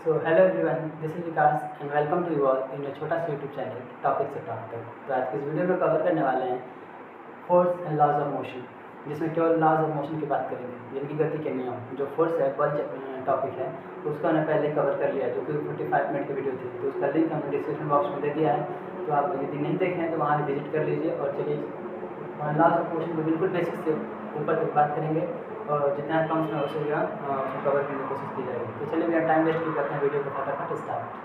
So hello everyone, this is Vikas and welcome to you all in a छोटा सा YouTube channel topic से top तक। तो आज की इस वीडियो में कवर करने वाले हैं force and laws of motion, जिसमें केवल लॉज ऑफ मोशन की बात करेंगे, यानी कि गति के नियम। जो फोर्स है बल टॉपिक है उसको हमने पहले कवर कर लिया, जो कि 45 मिनट की वीडियो थी। तो उसका लिंक हमने डिस्क्रिप्शन बॉक्स में दे दिया है, तो आप यदि नहीं देखें तो वहाँ विजिट कर लीजिए। और चलिए लॉज ऑफ मोशन को बिल्कुल बेसिक से ऊपर तक बात करेंगे और जितना कम समय हो सकेगा उसको कवर करने की कोशिश की जाएगी। तो चलिए बिना टाइम वेस्ट करते हैं, वीडियो को फटाफट स्टार्ट।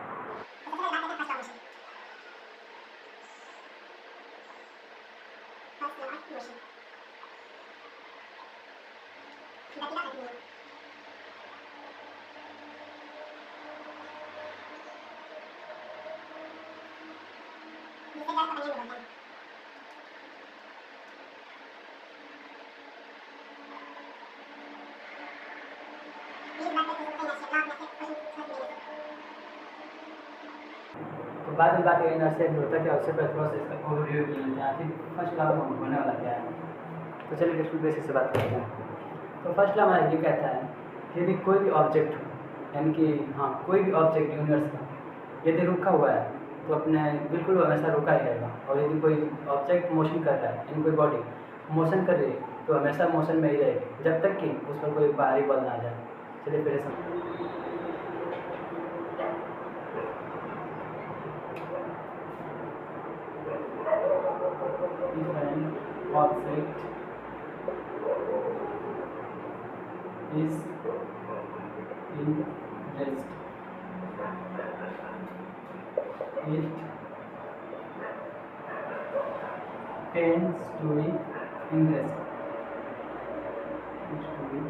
तो बाद में बात करेंगे इनर्शिया होता है क्या, उससे पहले थोड़ा सा इसका ओवरव्यू ले लेते हैं कि फर्स्ट लॉ में होने वाला क्या है। तो चलिए बिल्कुल बेसिक से बात करते हैं। तो फर्स्ट लॉ हमारा ये कहता है कि यदि कोई भी ऑब्जेक्ट हो, यानी कि कोई भी ऑब्जेक्ट यूनिवर्स का यदि रुका हुआ है तो अपने बिल्कुल हमेशा रुका ही रहेगा। और यदि कोई ऑब्जेक्ट मोशन कर रहा है, यानी कोई बॉडी मोशन कर रही है तो हमेशा मोशन में ही रहेगी जब तक कि उस पर कोई बाहरी बल ना आ जाए। चलिए फिर समझ object is in rest, it tends to be in rest, it to be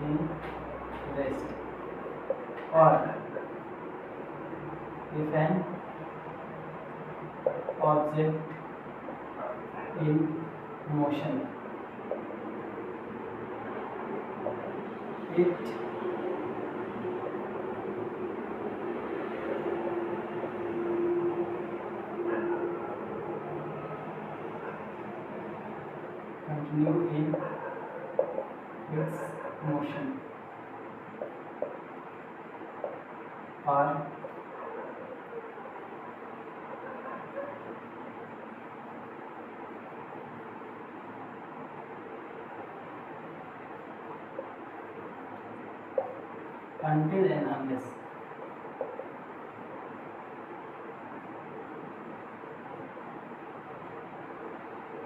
in rest, or if an object in motion, it continue in its motion, or until and unless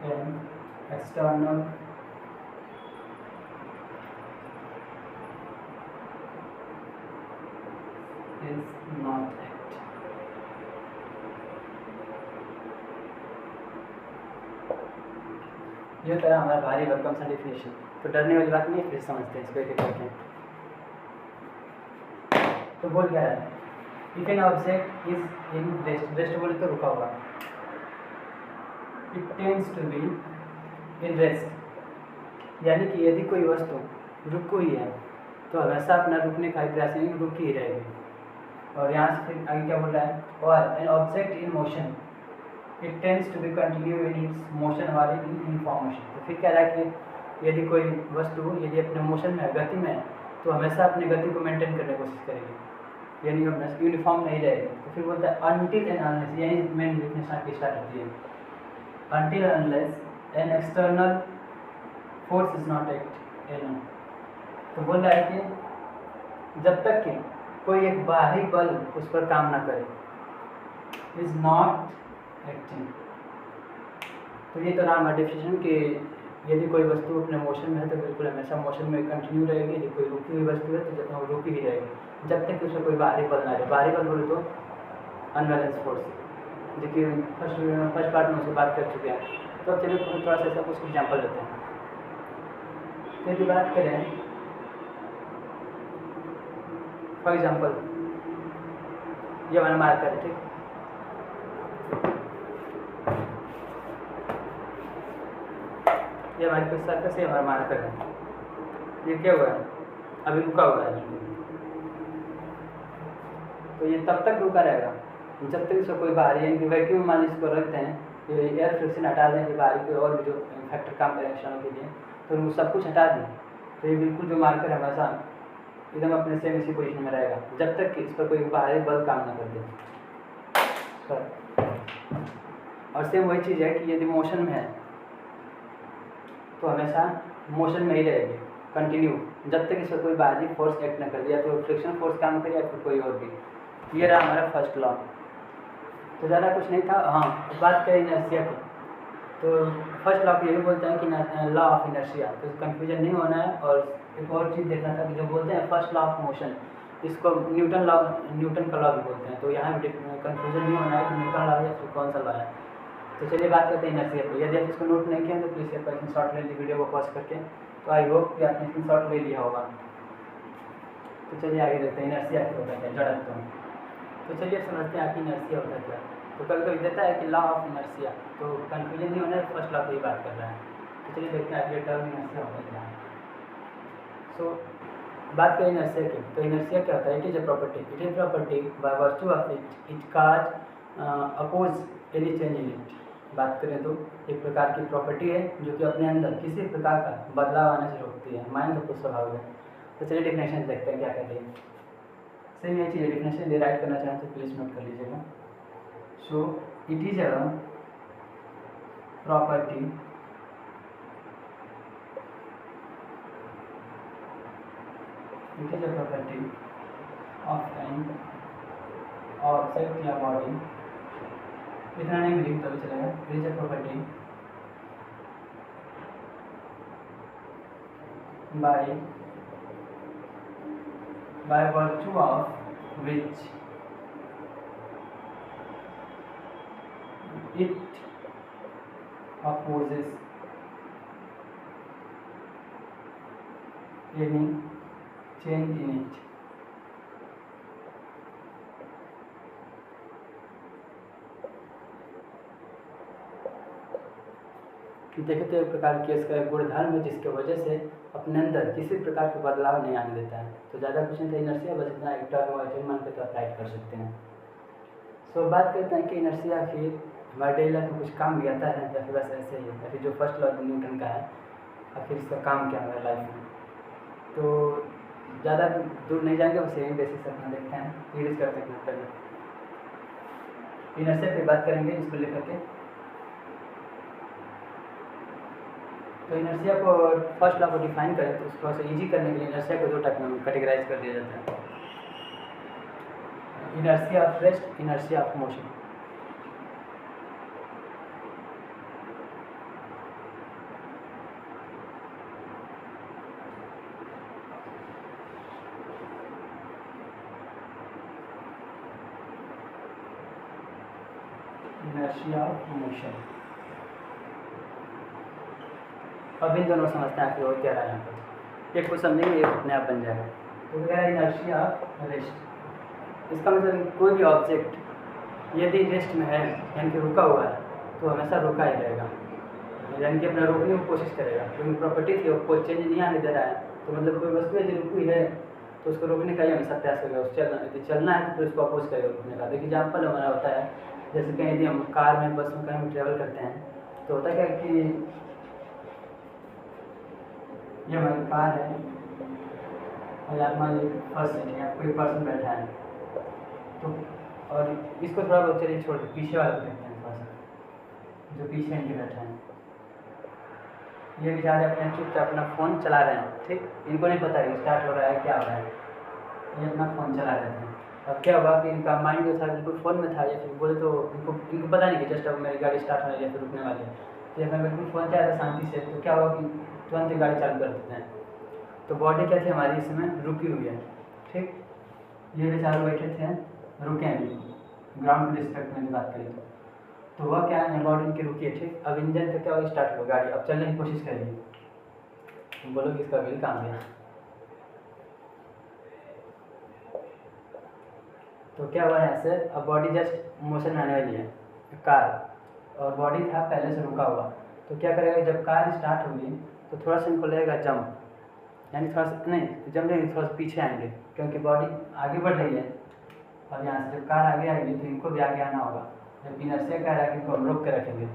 an external is not act. ये तरह हमारा भारी भरकम सा definition. तो डरने वाली बात नहीं है, फिर समझते हैं इसको एक करके। तो बोल क्या है, if an object is in rest, rest बोले तो रुका हुआ, it tends to be in rest, यानी कि यदि कोई वस्तु रुक हुई है तो हमेशा अपना रुकने का प्रयास नहीं, रुकी ही रहेगी। और यहाँ से फिर आगे क्या बोल रहा है, और an object in motion it tends to be continue in its motion वाली इन इन्फॉर्मेशन। तो फिर क्या रहा है कि यदि कोई वस्तु यदि अपने मोशन में है, गति में है, तो हमेशा अपनी गति को मेंटेन करने की कोशिश करेगी, यानी यूनिफॉर्म नहीं रहेगी। तो फिर बोलता है अनटिल एंड अनलेस, यही मेन डिफिनेशन की स्टार्ट होती है, until unless an external force is not act in. तो बोल रहा है कि जब तक कि कोई एक बाहरी बल उस पर काम ना करे, इज नॉट एक्टिंग। तो ये तो नाम है डिफिनेशन कि यदि कोई वस्तु अपने मोशन में है तो बिल्कुल हमेशा मोशन में कंटिन्यू रहेगी, यदि कोई रुकी हुई वस्तु है तो जब वो रुकी ही रहेगी जब तक कि उसमें कोई बाहरी बल ना आए। बाहरी बल बोले तो अनबैलेंस फोर्स, जो कि फर्स्ट पार्ट में उससे बात कर चुके हैं। तो अब चलिए थोड़ा सा ऐसा कुछ एग्जाम्पल लेते हैं। तो यदि बात करें फॉर एग्जाम्पल, ये हमारा मार्कर है, ठीक, ये हमारे कुछ सर्कस से हमारा मार्कर है। ये क्या हुआ है, अभी रुका हुआ है, तो ये तब तक रुका रहेगा जब तक इसको कोई बाहरी, यानी कि वैक्यूम मान इसको रखते हैं, ये एयर फ्रिक्शन हटा दें कि बाहरी कोई और भी जो फैक्टर काम करें क्षणों के लिए, तो वो सब कुछ हटा दें तो ये बिल्कुल जो मार्कर हमेशा एकदम अपने सेम इसी पोजीशन में रहेगा जब तक कि इस पर कोई बाहरी बल काम ना कर दे। और सेम वही चीज़ है कि यदि मोशन में है तो हमेशा मोशन में ही रहेगी कंटिन्यू, जब तक इस पर कोई बाहरी फोर्स एक्ट ना कर दिया, तो फ्रिक्शन फोर्स काम करे या फिर कोई और भी। ये रहा हमारा फर्स्ट लॉ। तो ज़्यादा कुछ नहीं था। हाँ, बात करें इनर्शिया की, तो फर्स्ट लॉ को ये भी बोलते हैं कि लॉ ऑफ इनर्शिया, तो कन्फ्यूजन नहीं होना है। और एक और चीज़ देखना था कि जो बोलते हैं फर्स्ट लॉ ऑफ मोशन, इसको न्यूटन का लॉ भी बोलते हैं। तो यहाँ भी कन्फ्यूजन नहीं होना है कि न्यूटन लॉ है या फिर कौन सा लॉ है। तो चलिए बात करते हैं इनर्शिया पर। यदि आप इसको नोट नहीं किया तो प्लीज़ एक स्क्रीन शॉट ले लीजिए वीडियो को पॉज करके। तो आई होप कि आपने स्क्रीन शॉट ले लिया होगा। तो चलिए आगे देखते हैं इनर्शिया क्या होता है, जड़त्व। तो चलिए समझते हैं आपकी इनर्शिया होता है क्या। तो कभी कभी देता है कि लॉ ऑफ इनर्शिया, तो कन्फ्यूजन नहीं होना है, फर्स्ट लॉ की बात कर रहा है। तो चलिए देखते हैं आपके टर्म इनर्शिया होता है क्या। सो बात करें इनर्शिया की, तो इनर्शिया क्या होता है? It is property by virtue of it cause oppose any change in it. बात करें तो एक प्रकार की प्रॉपर्टी है जो कि अपने अंदर किसी प्रकार का बदलाव आने से रोकती है। माइंड तो कुछ स्वभाव है। तो चलिए डेफिनेशन देखते हैं क्या कहते हैं। सेम ये चीज़ डेफिनेशन राइट करना चाहें तो प्लीज़ नोट कर लीजिएगा। So it is a property of an object या बॉडी, इतना नहीं भी लिख तो चलेगा। It is a property by virtue of which it opposes any change in it। देखे तो एक प्रकार की इसका एक गुणधर्म है जिसके वजह से अपने अंदर किसी प्रकार का बदलाव नहीं आने देता है। तो ज़्यादा कुछ नहीं था इनर्शिया, बस इतना एक टर्म और मान के तो अप्लाई कर सकते हैं। सो बात करते हैं कि इनर्शिया आखिर हमारे डेली लाइफ में कुछ काम भी आता है या फिर बस ऐसे ही है, या फिर जो फर्स्ट लॉ न्यूटन का है आखिर इसका काम क्या है हमारे लाइफ में। तो ज़्यादा दूर नहीं जाएंगे, बस यही बेसिस अपना देखते हैं, यूज करते हैं। पहले इनर्शिया पे बात करेंगे इसको लेकर के। तो इनर्शिया को फर्स्ट लॉ को डिफाइन करें तो उसको थोड़ा सा ईजी करने के लिए इनर्शिया को दो टाइप में कैटेगराइज कर दिया जाता है। Inertia of rest, inertia of motion. Inertia of motion. अब इन दोनों समझते हैं आखिर और क्या रहा है यहाँ पर। एक को समझेंगे, एक अपने आप बन जाएगा। तो क्या है इनर्शिया ऑफ रेस्ट? इसका मतलब कोई भी ऑब्जेक्ट यदि रेस्ट में है यानी कि रुका हुआ है तो हमेशा रुका ही रहेगा, यानी कि अपना रोकने की कोशिश करेगा। क्योंकि प्रॉपर्टी थी वो चेंज नहीं आने दे रहा है, तो मतलब कोई वस्तु यदि रुकी है तो उसको रोकने का ही हमेशा प्रयास करेगा। उस चलना है तो फिर उसको अपोज करेगा रुकने का। देखिए एग्जाम्पल हमारा होता है, जैसे कहीं यदि हम कार में बस में कहीं ट्रेवल करते हैं तो होता क्या कि ये हमारी कार है और आप मान लीजिए फर्स्ट सीट है, कोई पर्सन बैठा है तो, और इसको थोड़ा बहुत चलिए छोड़ पीछे वाला देखते हैं थोड़ा सा, जो पीछे इनके बैठा है ये बेचारे अपने चुपचाप अपना फ़ोन चला रहे हैं। ठीक, इनको नहीं पता है स्टार्ट हो रहा है क्या हो रहा है, ये अपना फ़ोन चला रहे थे। अब क्या हुआ कि इनका माइंड जो था बिल्कुल फ़ोन में था, या फिर बोले तो इनको पता नहीं कि जस्ट अब मेरी गाड़ी स्टार्ट होने या फिर रुकने वाली है। तो जब मैं बिल्कुल फ़ोन चला था शांति से, तो क्या हुआ कि तुरंत ही गाड़ी चालू कर देते हैं। तो बॉडी क्या थी हमारी इस समय रुकी हुई है। ठीक, ये बेचारे बैठे थे रुके हैं अभी ग्राउंड के रिस्पेक्ट में बात करें तो वह क्या है बॉडी इनकी रुकी है। ठीक, अब इंजन पे क्या हुआ स्टार्ट हुआ, गाड़ी अब चलने की कोशिश करेगी। तुम बोलो कि इसका व्हील काम गया, तो क्या हुआ यहाँ से अब बॉडी जस्ट मोशन में आने वाली है कार, और बॉडी था पहले से रुका हुआ। तो क्या करेगा जब कार स्टार्ट होगी तो थोड़ा सा इनको लगेगा जंप, यानी थोड़ा सा नहीं जंप नहीं, थोड़ा सा पीछे आएंगे क्योंकि बॉडी आगे बढ़ रही है। अब यहाँ से जब कार आगे आएगी तो इनको भी आगे आना होगा। जब इनर्शिया कह रहा है कि इनको हम रोक के रखेंगे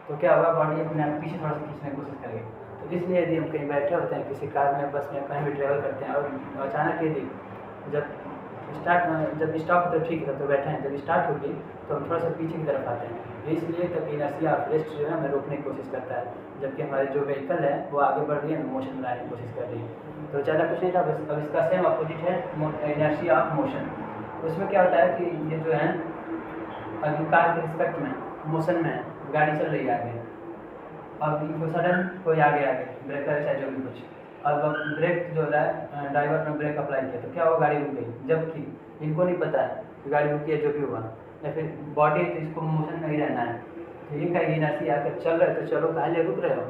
तो क्या होगा बॉडी अपने आप पीछे थोड़ा सा खींचने की कोशिश करेगी। तो इसलिए यदि हम कहीं बैठे होते हैं किसी कार में, बस में, कहीं भी ट्रैवल करते हैं और अचानक यदि जब स्टॉप तो ठीक है तो बैठे हैं, जब स्टार्ट होगी तो हम थोड़ा सा पीछे की तरफ आते हैं। इसलिए तब इनर्शिया ऑफ रेस्ट जो है हमें रोकने की कोशिश करता है, जबकि हमारे जो व्हीकल है वो आगे बढ़ रही है, मोशन में लाने की कोशिश कर रही है। तो ज़्यादा कुछ नहीं था, बस अब इसका सेम अपोजिट है इनर्शिया ऑफ मोशन। उसमें क्या होता है कि ये जो है अभी कार के रिस्पेक्ट में मोशन में है, गाड़ी चल रही है आगे, अब इनको सडन कोई आगे ब्रेकर चाहे जो भी कुछ, अब ब्रेक जो है ड्राइवर ने ब्रेक अप्लाई किया तो क्या हुआ, गाड़ी रुक गई, जबकि इनको नहीं पता है कि गाड़ी रुकी है जो भी हुआ, या फिर बॉडी तो इसको मोशन में ही रहना है, तो ये कहेगी इनर्शिया आकर चल रहे तो चलो, काहे रुक रहे हो,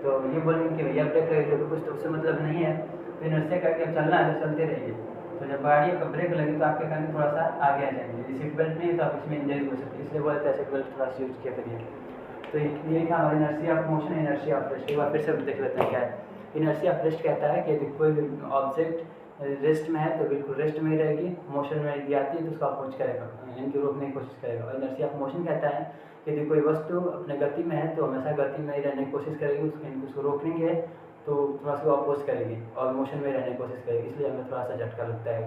तो ये बोलेंगे कि भैया ब्रेक लगी जो कुछ, तो उससे मतलब नहीं है, तो इनर्शिया करके अब चलना है तो चलते रहिए। तो जब गाड़ी का ब्रेक लगी तो आपके कहने थोड़ा सा आगे आ जाएंगे, यदि सीट बेल्ट नहीं है तो आप इसमें इंजरी हो सकती है, इसलिए बोलते हैं सीट बेल्ट थोड़ा सा यूज किया करिए। तो ये था हमारा inertia of motion, inertia of rest. एक बार फिर से देख लेते हैं क्या है। इनर्शिया ऑफ रेस्ट कहता है कि यदि कोई भी ऑब्जेक्ट रेस्ट में है तो बिल्कुल रेस्ट में ही रहेगी, मोशन में यदि आती है तो उसको अपोज करेगा, यानी कि रोकने की कोशिश करेगा। और इनर्शिया ऑफ मोशन कहता है कि यदि कोई वस्तु अपने गति में है तो हमेशा गति में ही रहने की कोशिश करेगी, उसको रोकने के तो थोड़ा सा अपोज करेगी और मोशन में रहने की कोशिश करेगी, इसलिए हमें थोड़ा सा झटका लगता है।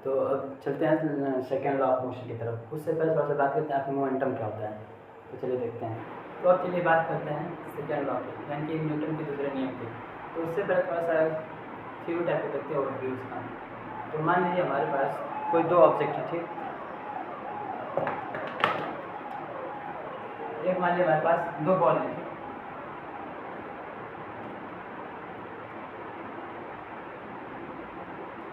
तो अब चलते हैं सेकेंड लॉ ऑफ मोशन की तरफ। उससे पहले थोड़ा सा बात करते हैं आपकी मोमेंटम क्या होता है, तो चलिए देखते हैं। तो अब चलिए बात करते हैं सेकेंड लॉ की, यानी कि न्यूटन के दूसरे नियम की। तो उससे पहले थोड़ा सा थ्योरी टाइप के देखते हैं ओवरव्यू का। तो मान लीजिए हमारे पास कोई दो ऑब्जेक्ट है, ठीक, एक मान लीजिए हमारे पास दो बॉल है,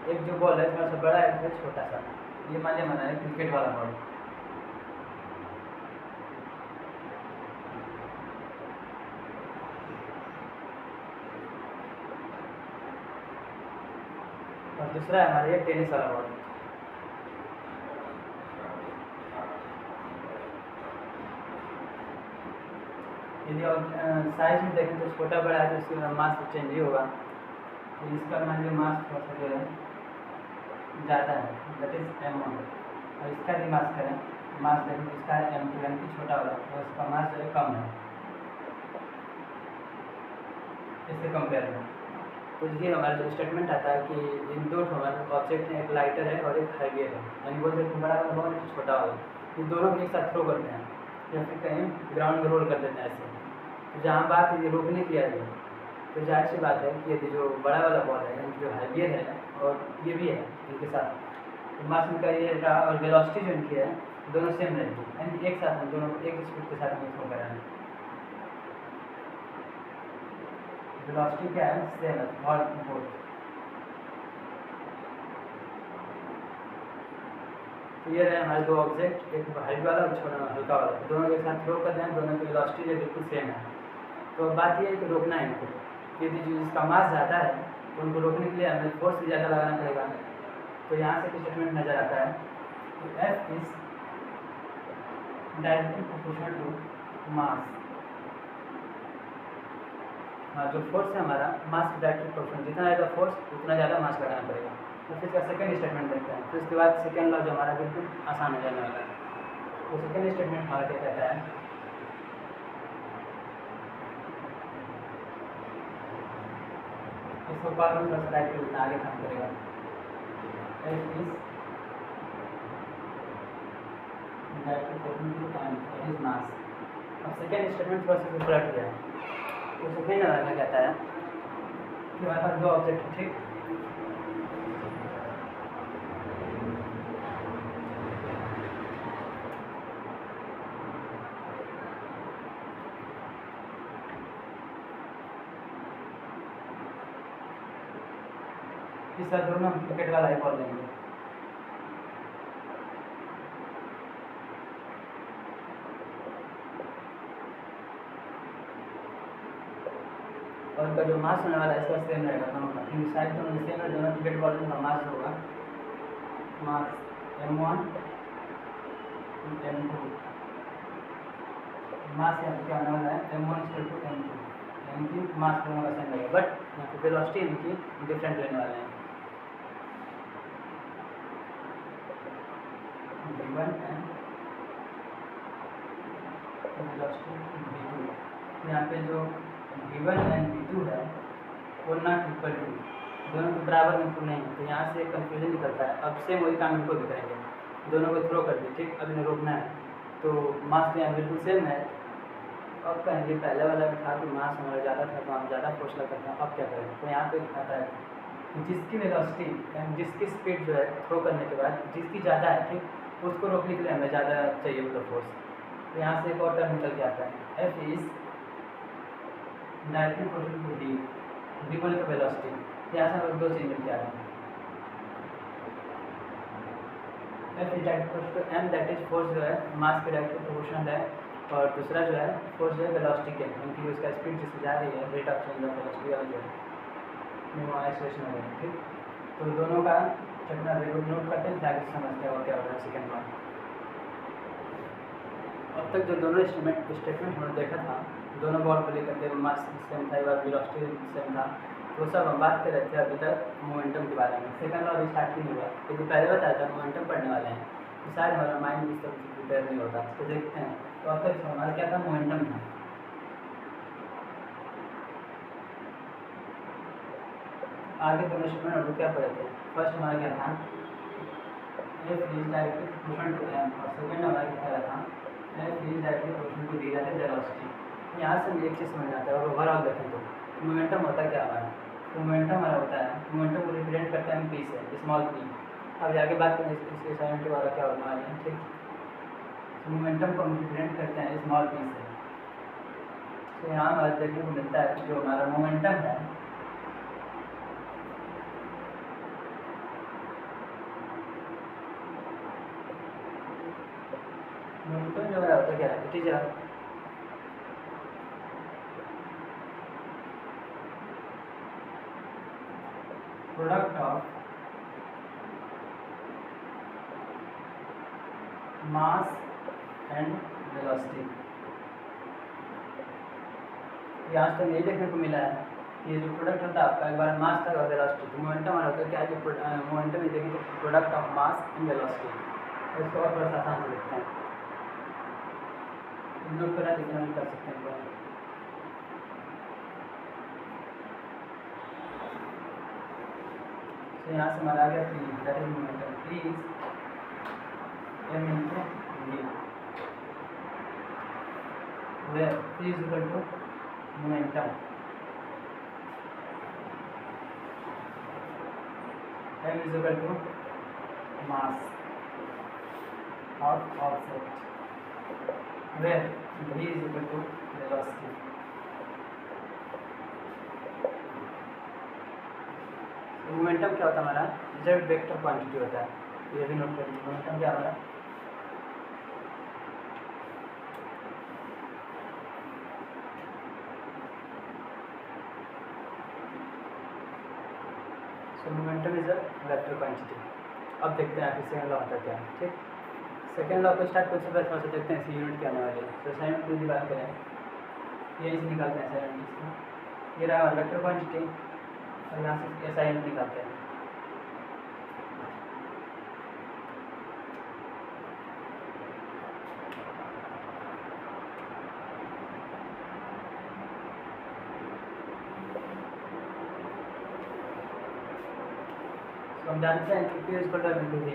एक जो बॉल है थोड़ा सा बड़ा है, एक छोटा सा, ये मान लिया हमारा है क्रिकेट वाला बॉल। और दूसरा है हमारे टेनिस वाला बॉल। यदि और साइज में देखें तो छोटा बड़ा है तो इसका मास चेंज ही होगा, तो इसका मान लीजिए मास थोड़ा सा जो है ज़्यादा है, दैट इज m1, और इसका भी मास करें, मास देखें तो इसका है m2, यानी कि छोटा वाला, तो इसका मास जो है कम है इससे कंपेयर में। तो ये हमारा जो स्टेटमेंट आता है कि इन दो हमारे ऑब्जेक्ट हैं, एक लाइटर है और एक हैवियर है, यानी बोलते हैं बड़ा वाला बॉल छोटा वाला, ये दोनों को एक साथ थ्रो करते हैं या फिर कहीं ग्राउंड में रोल कर देते हैं ऐसे। तो जहाँ बात ये रोकने की आई है तो जाहिर सी बात है कि यदि जो बड़ा वाला बॉल है, यानी जो हैवियर है और ये भी है इनके साथ, तो मास इनका ये रहा और वेलोसिटी जो इनकी है दोनों सेम रहेगी, यानी एक साथ हम दोनों एक स्पीड के साथ हम थ्रो कराएंगे। वेलोसिटी क्या है, सेम है और बोथ। तो ये रहे हमारे दो ऑब्जेक्ट, एक हैवी वाला और छोटा हल्का वाला, दोनों एक साथ थ्रो कर रहे हैं, दोनों की वेलोसिटी जो बिल्कुल सेम है। तो बात ये है कि रोकना है इनको, यदि जो इसका मास ज़्यादा है तो उनको रोकने के लिए हमें फोर्स भी ज़्यादा लगाना पड़ेगा। तो यहाँ से स्टेटमेंट नज़र आता है कि F is directly proportional to mass. हाँ, जो फोर्स है हमारा मास की डायरेक्टली प्रोपोर्शनल, जितना ज़्यादा फोर्स उतना ज़्यादा मास लगाना पड़ेगा। तो फिर इसका सेकेंड स्टेटमेंट देखते हैं, फिर उसके बाद सेकेंड लॉ जो हमारा बिल्कुल आसान हो जाने वाला है। तो सेकेंड स्टेटमेंट हमारा क्या कहता है, इसको कॉलम थोड़ा सा राइट पे आगे काम करेगा। F is directly proportional to time, that is mass. अब सेकेंड स्टेटमेंट थोड़ा सा पलट गया है। तो सेकेंड क्या कहता है कि हमारे पास दो ऑब्जेक्ट है, ठीक, इस बार दोनों हम क्रिकेट वाला ही बॉल लेंगे। और इनका जो मास होने वाला है इसका सेम रहेगा दोनों का, क्योंकि साइज दोनों सेम है, दोनों क्रिकेट बॉल का मास होगा मास m1 m2। मास यहाँ पे क्या होने वाला है m1 = m2, यानी कि मास दोनों का सेम रहेगा, बट यहाँ पे वेलोसिटी इनकी डिफरेंट लेने वाले हैं। v1 and velocity v2। यहाँ पे जो V1 एंड V2 है वो नॉट इक्वल टू, दोनों के बराबर में इक्वल नहीं है, तो यहाँ से कंफ्यूजन निकलता है। अब सेम वही काम इनको भी करेंगे, दोनों को थ्रो कर दी, ठीक। अब इन्हें रोकना है, तो मास तो यहाँ बिल्कुल सेम है। अब कहेंगे पहले वाला भी था कि मास हमारा ज़्यादा था तो हम ज़्यादा फोर्स लगाते हैं, अब क्या करें, तो यहाँ पे आता है कि जिसकी वेलोसिटी यानी जिसकी स्पीड जो है थ्रो करने के बाद जिसकी ज़्यादा है, ठीक, उसको रोकने के लिए हमें ज़्यादा चाहिए मतलब फोर्स। तो यहाँ से एक और टर्म निकल के आता है, F is directly proportional to D, D बोले तो वेलोसिटी। यहाँ से हमें दो चीज़ मिल के आ रही है, F is directly proportional to M, that is force जो है मास के डायरेक्टली प्रोपोर्शनल है, और दूसरा जो है फोर्स जो है वेलोसिटी के, क्योंकि उसका स्पीड जिससे जा रही है, rate of change of velocity वाला जो है आइसोलेशन हो गया, ठीक। तो दोनों का चटना नोट करते हैं ताकि समझते हैं और क्या हो रहा है सेकेंड वन। अब तक जो दोनों स्टेटमेंट हमने देखा था, दोनों बॉल को लेकर के मास सेम था और वेलोसिटी सेम था, तो सब हम बात कर रहे थे अभी तक मोमेंटम के बारे में। सेकंड लॉ अभी स्टार्ट ही नहीं हुआ, क्योंकि पहले बताया था मोमेंटम पढ़ने वाले हैं, तो शायद हमारा माइंड इस तरह से प्रिपेयर नहीं होता। तो देखते हैं, तो अब तक हमारा क्या था, मोमेंटम था। आगे दोनों स्टेटमेंट और क्या पढ़े थे, फर्स्ट हमारा क्या था, F is directly proportional to M, और सेकंड हमारा क्या था, F is directly proportional to D, that is velocity. यहाँ से एक चीज़ समझ आता है, और ओवरऑल देखें तो मोमेंटम होता क्या हमारा, तो मोमेंटम हमारा होता है, मोमेंटम को रिप्रेजेंट करते हैं हम पी से, स्मॉल पी। अब आगे बात करें इसके साइन के वाला क्या होने वाले हैं, ठीक। तो मोमेंटम को हम रिप्रेजेंट करते हैं स्मॉल पी से। तो यहाँ हमारा देखने को मिलता है जो हमारा मोमेंटम है, मोमेंटम जो हमारा होता क्या है, it is product of mass and velocity. यहाँ से यही देखने को मिला है कि जो प्रोडक्ट होता है आपका, एक बार मास था और वेलोसिटी, तो मोमेंटम हमारा होता है क्या, जो मोमेंटम ये देखें तो product of mass and velocity. इसको और थोड़ा सा आसान से देखते हैं, नोट करा जितना भी कर सकते हैं। तो यहाँ से हमारा आ गया P, that is momentum, P is M into V, where P is equal to momentum, M is equal to mass of object, where v is equal to velocity। Momentum क्या होता है हमारा, z वेक्टर क्वांटिटी होता है, ये भी note कर लीजिए। मोमेंटम क्या हमारा, सो momentum is a vector quantity. अब देखते हैं आपकी सेकंड लॉ होता क्या है, ठीक। सेकेंड लॉ को स्टार्ट करने से पहले थोड़ा सा देखते हैं इसी यूनिट के आने वाले। तो असाइनमेंट की बात करें, यही से निकालते हैं असाइनमेंट इसका, ये रहा हमारा वेक्टर क्वांटिटी, और यहाँ से असाइनमेंट निकालते हैं। तो हम जानते हैं कि P इक्वल टू बिंदु V।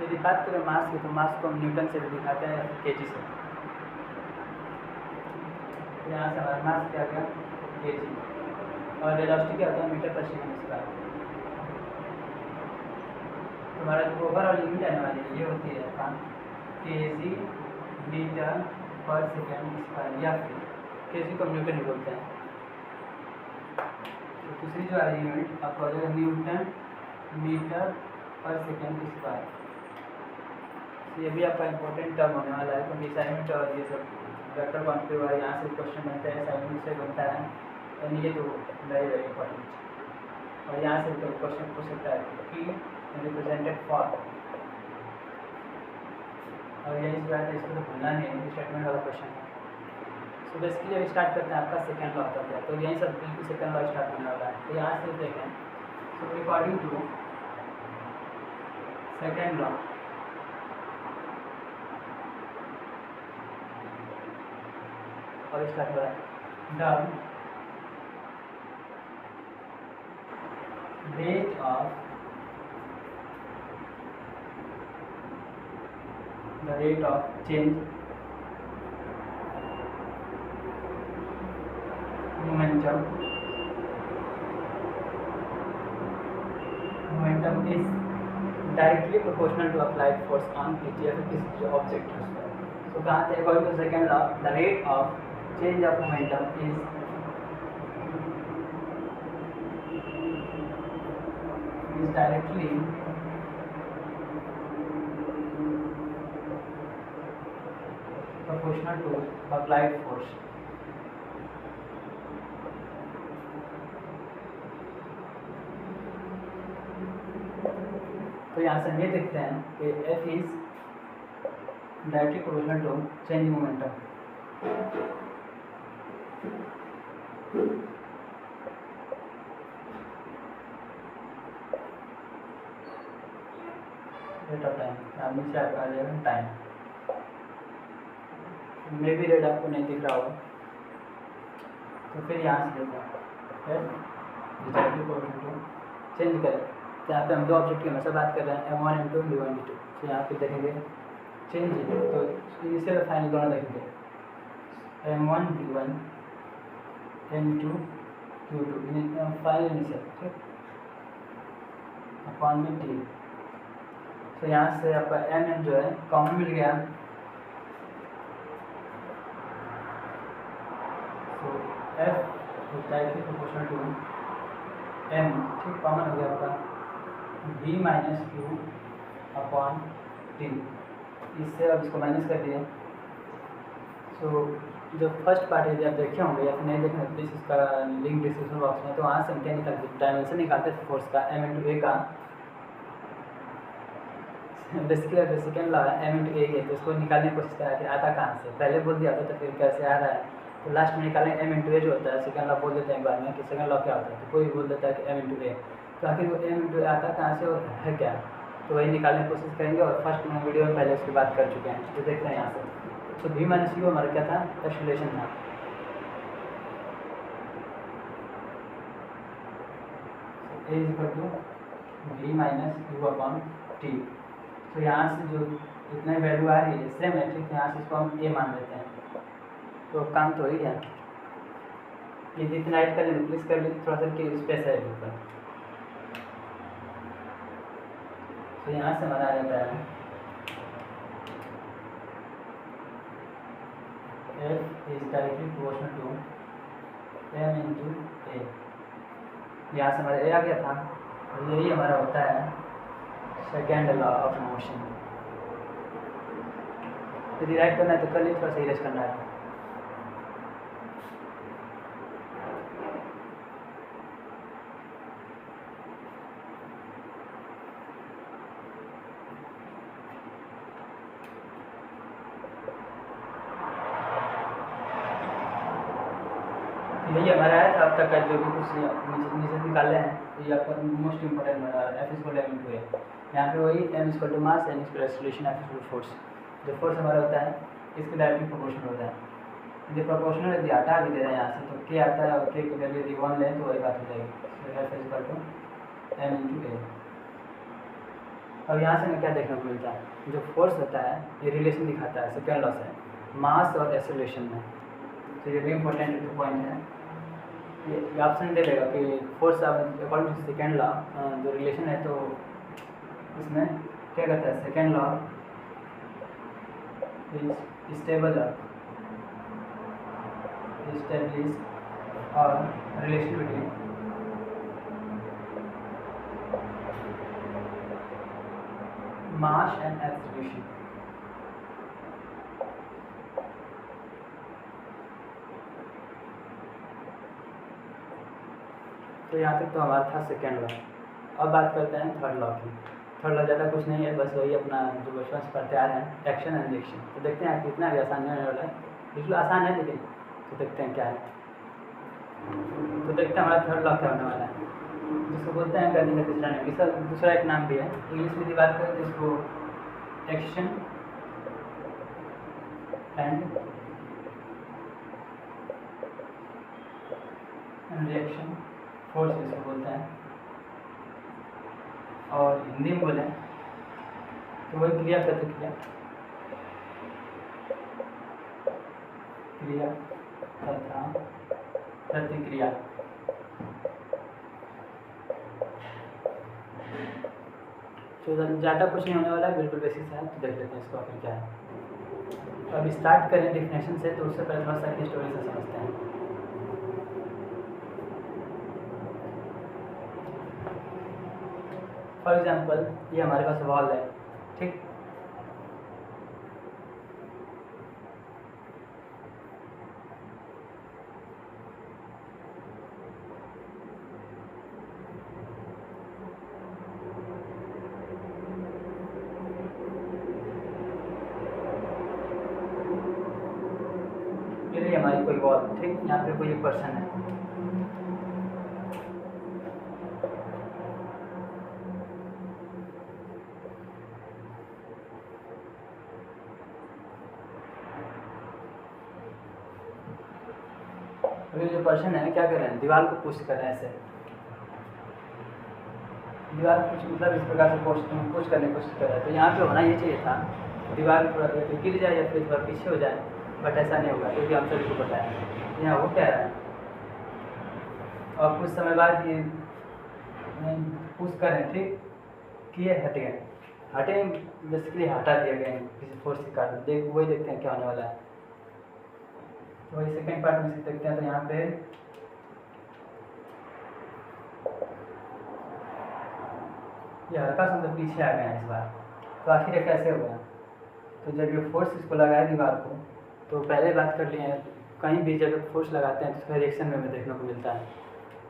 यदि बात करें मास की, तो मास को हम न्यूटन से भी दिखाते हैं या फिर केजी से। यहाँ से हमारा मास क्या गया, केजी, और वेलोसिटी क्या होता है, मीटर पर सेकंड स्क्वायर। हमारा जो ओवरऑल यूनिट आने वाली है ये होती है केजी मीटर पर सेकंड स्क्वायर, या फिर केजी को न्यूटन ही बोलते हैं। तो दूसरी जो आ रही है यूनिट आपको आ जाएगा न्यूटन मीटर पर सेकंड स्क्वायर। ये भी आपका इंपॉर्टेंट टर्म होने वाला है, क्योंकि असाइनमेंट और ये सब वेक्टर क्वांटिटी वाला यहाँ से क्वेश्चन बनता है, असाइनमेंट से बनता है, यानी ये तो वेरी वेरी इंपॉर्टेंट। और यहाँ से तो क्वेश्चन पूछ सकता है कि रिप्रेजेंटेड फॉर, और यही बात है, इसको तो भूलना नहीं है, स्टेटमेंट वाला क्वेश्चन है। सो बेसिकली अभी स्टार्ट करते हैं आपका सेकेंड लॉ होता है, तो यहीं सब बिल्कुल सेकेंड लॉ स्टार्ट होने वाला है। तो यहाँ से देखें, so according to second law, और स्टार्ट हो रहा है the rate of change momentum is directly proportional to applied force on it या फिर किसी object है उसका। तो कहाँ से according to second law the rate of change of momentum is directly proportional to applied force। तो यहाँ से हम ये देखते हैं कि F is directly proportional to change in momentum। Rate of time यहाँ नीचे आपका आ जाएगा टाइम। मे भी रेट आपको नहीं दिख रहा होगा तो फिर यहाँ से देखो चेंज करें। तो यहाँ पे हम दो ऑब्जेक्ट की हमेशा बात कर रहे हैं M1 M2 V1 V2। तो यहाँ पे देखेंगे चेंज तो इनिशियल फाइनल दोनों देखेंगे M1 V1 M2 V2 final initial ठीक अपॉन में T। तो यहाँ से आपका M जो है कॉमन मिल गया तो F directly proportional to M ठीक कॉमन हो गया आपका V minus Q upon T। इससे अब इसको माइनस कर दिया। सो जो फर्स्ट पार्ट है जब देखे होंगे या फिर नहीं देखेंगे प्लीज़ इसका लिंक डिस्क्रिप्शन बॉक्स में। तो वहाँ से हम क्या निकालते डायमेंशन निकालते थे फोर्स का M/A का। बेसिकली जो सेकेंड लॉ है M/A है तो उसको निकालने की कोशिश करा कि आता कहाँ से, पहले बोल दिया था तो फिर कैसे आ रहा है। तो लास्ट में निकालें M/A जो होता है सेकेंड लॉ बोल देते हैं एक बार में कि सेकेंड लॉ क्या होता है। तो कोई बोल देता है कि M/A तो आखिर वो M/A आता कहाँ से और है क्या, तो वही निकालने की कोशिश करेंगे। और फर्स्ट में वीडियो में पहले उसकी बात कर चुके हैं तो देखते हैं यहाँ से। तो V माइनस U हमारा क्या था एक्सेलरेशन था। A equal to V minus U upon T। तो यहाँ से जो इतने वैल्यू आ रही है सेम है ठीक, यहाँ से इसको हम A मान लेते हैं। तो काम तो हो ही गया। ये जितना ऐड कर लें प्लीज कर लें, थोड़ा सा कि स्पेस है ऊपर। तो यहाँ से हमारा आ जाता है F is directly proportional to M into A। यहाँ से हमारा A आ गया था और यही हमारा होता है सेकेंड लॉ ऑफ मोशन। यदि राइट करना है तो कर लीजिए, थोड़ा सा इरेज करना है। यही हमारा है था अब तक का जो भी कुछ नीचे निकाले हैं। तो ये आपका most important F equal to M/A। यहाँ पे वही M equal to mass N equal acceleration F equal to force. जो फोर्स हमारा होता है इसके डायरेक्टली प्रोपोर्शनल होता है। यदि प्रोपोर्शनल यदि हटा भी दे रहे हैं यहाँ से तो K आता है और K की वैल्यू यदि 1 लें तो वही बात हो जाएगी। F equal to M into A। और यहाँ से हमें क्या देखने को मिलता है, जो फोर्स होता है ये रिलेशन दिखाता है सेकेंड लॉ से मास और एक्सेलरेशन में। तो ये भी इंपॉर्टेंट पॉइंट है। ये ऑप्शन दे देगा कि force according to second law जो रिलेशन है तो इसमें क्या करता है second law is stable establish और relation between mass and acceleration. तो यहाँ तक तो हमारा था सेकेंड लॉ। अब बात करते हैं थर्ड लॉ की। थर्ड लॉ ज़्यादा कुछ नहीं है, बस वही अपना जो बचपन से पढ़ते आ रहे हैं एक्शन एंड रिएक्शन। तो देखते हैं कितना भी आसान होने वाला है, बिल्कुल आसान है लेकिन तो देखते हैं क्या है। तो देखते हैं हमारा थर्ड लॉ क्या होने वाला है, जिसको बोलते हैं गति का तीसरा नियम। इसका दूसरा एक नाम भी है, इंग्लिश में बात करें तो इसको एक्शन एंड रिएक्शन फोर्स इसको बोलते हैं, और हिंदी में बोलें तो वही क्रिया प्रतिक्रिया, क्रिया तथा प्रतिक्रिया। तो ज़्यादा कुछ नहीं होने वाला है, बिल्कुल बेसिक है, तो देख लेते हैं इसको आखिर क्या है। अब स्टार्ट करें डिफिनेशन से, तो उससे पहले थोड़ा सा स्टोरी से समझते हैं। फॉर एग्जाम्पल ये हमारे पास वॉल है, ठीक। ये हमारी कोई वॉल, ठीक। यहाँ पे कोई एक पर्सन है, तो ये जो पर्सन है क्या कर रहे हैं, दीवार को पुश कर रहे हैं ऐसे, दीवार कुछ मतलब इस प्रकार से पुश करने की कोशिश कर रहा है। तो यहाँ पे होना ये चाहिए था, दीवार थोड़ा गिर जाए या फिर थोड़ा पीछे हो जाए, बट ऐसा नहीं होगा क्योंकि हम सभी को पता है यहाँ वो कह रहा है। और कुछ समय बाद ये पुश करें, ठीक, कि ये हट गए, हटे बेसिकली हटा दिया गया किसी फोर्स के कारण। वही देखते हैं क्या होने वाला है। तो वही सेकेंड पार्ट में से देखते हैं। तो यहाँ पे ये हल्का सा मतलब पीछे आ गए हैं इस बार। तो आखिर ये कैसे हो गया, तो जब ये फोर्स इसको लगाया दीवार को, तो पहले बात कर लिए हैं, कहीं भी जब फोर्स लगाते हैं तो उसका रिएक्शन में हमें देखने को मिलता है।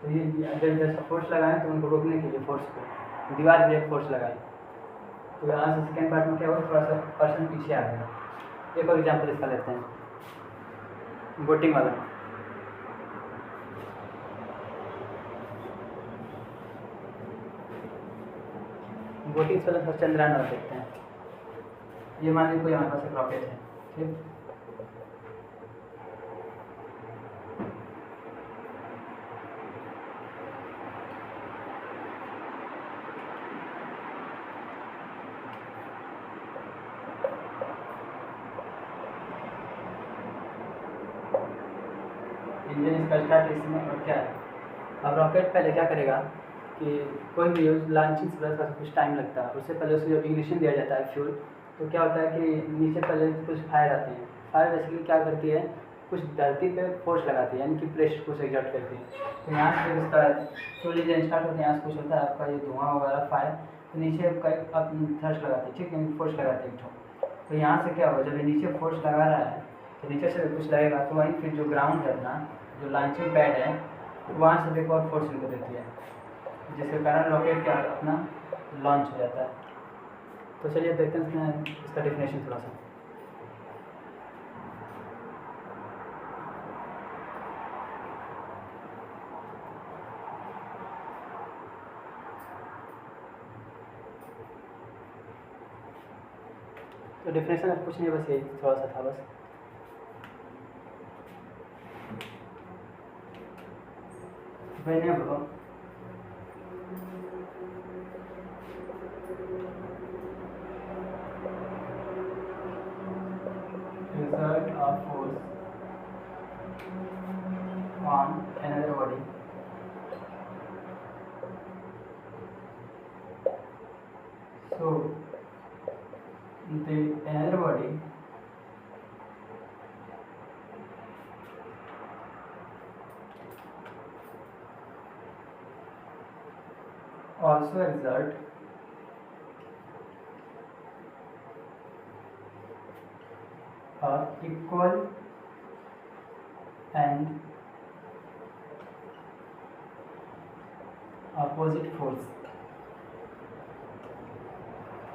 तो ये जब जैसे फोर्स लगाएं तो उनको रोकने के लिए फोर्स को दीवार भी एक फोर्स लगाई। तो यहाँ से सेकेंड पार्ट में क्या हुआ, थोड़ा सा पर्सन पीछे आ गया। एक और एग्जाम्पल इसका लेते हैं, बोटिंग वाला। बोटिंग से थोड़ा चंद्रयान वाला देखते हैं। ये मान लीजिए कोई हमारे पास एक रॉकेट है, ठीक। इंजन इसका स्टार्ट इसमें, और क्या है, अब रॉकेट पहले क्या करेगा कि कोई भी लॉन्चिंग से थोड़ा कुछ टाइम लगता है, उससे पहले उसको जब इग्निशन दिया जाता है फ्यूल, तो क्या होता है कि नीचे पहले कुछ फायर आते हैं। फायर बेसिकली क्या करती है, कुछ धरती पे फोर्स लगाती है, यानी कि प्रेशर कुछ एग्जर्ट करती है। तो यहाँ से इसका फ्यूल इंजन स्टार्ट होता है, यहाँ से कुछ होता है आपका ये धुआं वगैरह फायर, तो नीचे आपका थ्रस्ट लगाती है, ठीक है, फोर्स लगाती है। तो यहाँ से क्या होगा, जब ये नीचे फोर्स लगा रहा है तो नीचे से कुछ लगेगा, तो वहीं फिर जो ग्राउंड है अपना, जो लॉन्चिंग पैड है, वहाँ से एक और फोर्स इनको देती है, जिसके कारण रॉकेट क्या अपना लॉन्च हो जाता है। तो चलिए देखते हैं इसका डेफिनेशन थोड़ा सा। तो डेफिनेशन अब कुछ नहीं, बस यही थोड़ा सा था बस। Whenever exert a force on another body, so the another body also exert a equal and opposite force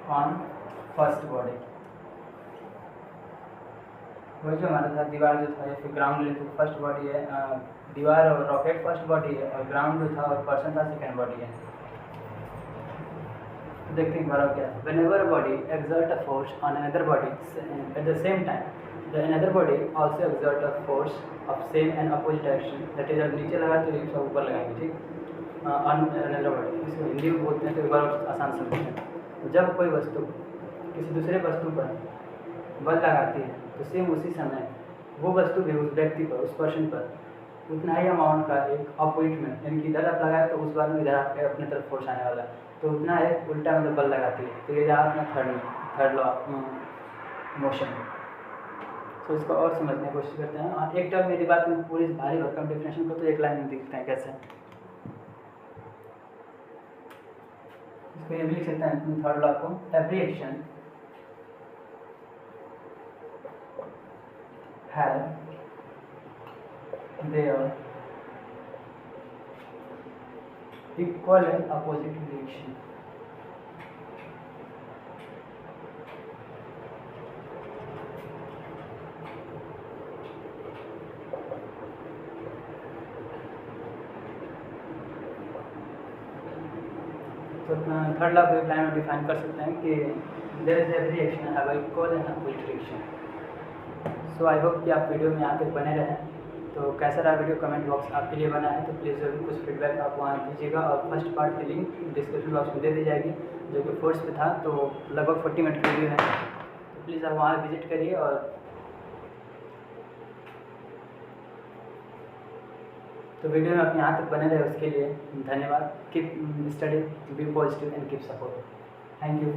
on first body। वही जो हमारे साथ दीवार जो था या फिर ग्राउंड ले, तो फर्स्ट बॉडी है, दीवार और रॉकेट फर्स्ट बॉडी है, और ग्राउंड जो था और पर्सन था सेकेंड बॉडी है। तो देखते हैं बराबर क्या है। Whenever a body exert a force on another body at the same time, the another body also exert a force of same and opposite direction, that is अब नीचे लगा तो एक ऊपर लगाएंगे, ठीक। अनदर वर्ड इसको हिंदी में बोलते हैं, तो एक बार और आसान समझते हैं। जब कोई वस्तु किसी दूसरे वस्तु पर बल लगाती है तो सेम उसी समय वो वस्तु भी उस व्यक्ति पर, उस पर्सन पर उतना ही अमाउंट का एक अपोजिट में, यानी कि इधर आप लगाए तो उस बार में इधर आपके अपने तरफ फोर्स आने वाला है, तो उतना एक उल्टा मतलब बल लगाती है। तो ये रहा अपना थर्ड लॉ मोशन। तो इसको और समझने की कोशिश करते हैं। एक टर्म मेरी बात में पूरी भारी भरकम डेफिनेशन को तो एक लाइन में दिखते हैं कैसे। इसको ये भी लिख सकते हैं थर्ड लॉ को, every action have their equal and opposite reaction। तो थर्ड लॉ को एक लाइन में डिफाइन कर सकते हैं कि there is every action have equal and opposite reaction. So I hope कि आप वीडियो में यहाँ तक बने रहें। तो कैसा रहा वीडियो कमेंट बॉक्स आपके लिए बना है, तो प्लीज़ ज़रूर कुछ फीडबैक आप वहाँ दीजिएगा। और फर्स्ट पार्ट की लिंक डिस्क्रिप्शन बॉक्स में दे दी जाएगी, जो कि फोर्स पे था, तो लगभग 40 मिनट की वीडियो है, तो प्लीज़ आप वहाँ विजिट करिए। और तो वीडियो में आप यहाँ तक बने रहे उसके लिए धन्यवाद। Keep study, be positive and keep support. Thank you.